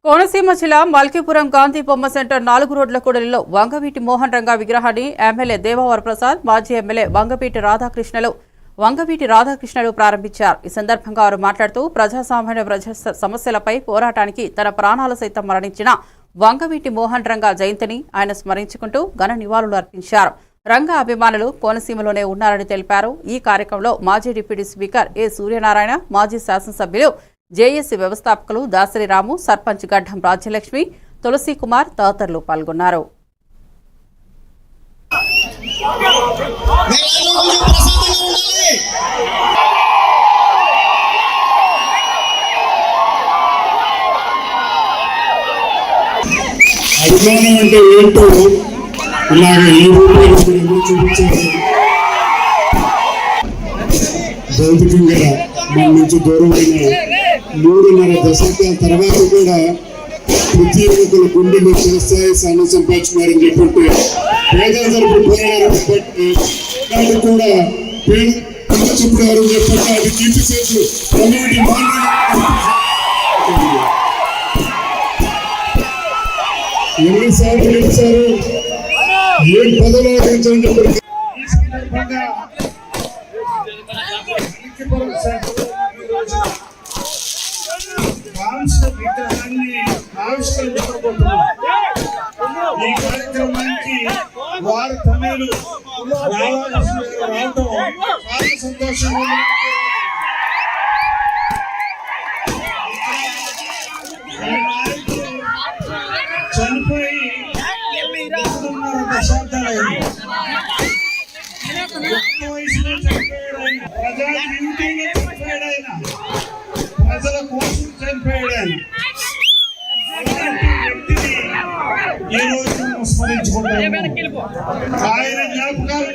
కోనసీమ జిల్లా మల్కీపురం గాంధీ బొమ్మ సెంటర్ 4 రోడ్ల కూడలిలో వంగవీటి మోహన్ రంగా విగ్రహాన్ని ఎమ్మెల్యే దేవవర ప్రసాద్, మాజీ ఎమ్మెల్యే వంగవీటి రాధాకృష్ణలు ప్రారంభించారు. ఈ సందర్భంగా వారు మాట్లాడుతూ ప్రజాసామాన్య సమస్యలపై పోరాటానికి తన ప్రాణాలు సైతం మరణించిన వంగవీటి మోహన్ రంగా జయంతిని ఆయన స్మరించుకుంటూ ఘన నివాళులు అర్పించారు. రంగా అభిమానులు కోనసీమలోనే ఉన్నారని తెలిపారు. ఈ కార్యక్రమంలో మాజీ డిప్యూటీ స్పీకర్ ఏ సూర్యనారాయణ, మాజీ శాసనసభ్యులు జేఏసీ వ్యవస్థాపకులు దాసరి రాము, సర్పంచ్ గడ్డం రాజ్యలక్ష్మి, తులసి కుమార్ తదితరులు పాల్గొన్నారు. అభిమానం అంటే ఏంటో ఇలాగ ఈ రూపాయలు చూపించారు. భౌతికంగా మన నుంచి దూరమైన 3.5 దశాబ్దాల తర్వాత కూడా ప్రతి ఒక్కరు గుండెలు చిరస్థాయి స్థానం సంపాదించున్నారని చెప్పంటే పేదల తరపు పోరాడారు కానీ కూడా పేద చెప్పుడారు చెప్పంటే అది కీర్తి చేతులు ఎన్నిసార్లు గెలిచారు, ఏం పదవులు ఆచరించాలని చెప్పండి. విగ్రహాన్ని ఆవిష్కరించబోతున్నాం. ఈ కార్యక్రమానికి వారు తమిళ రావడం చాలా సంతోషంగా చనిపోయి 3.5 దశాబ్దాలైంది. వయసులో చనిపోయాడు ఆయన, ప్రజా జీవితంలో చనిపోయాడు ఆయన, ప్రజల కోసం చనిపోయాడు ఆయన. అలాంటి వ్యక్తిని ఈ రోజు మనం స్మరించుకుంటాము. ఆయన జ్ఞాపకాలు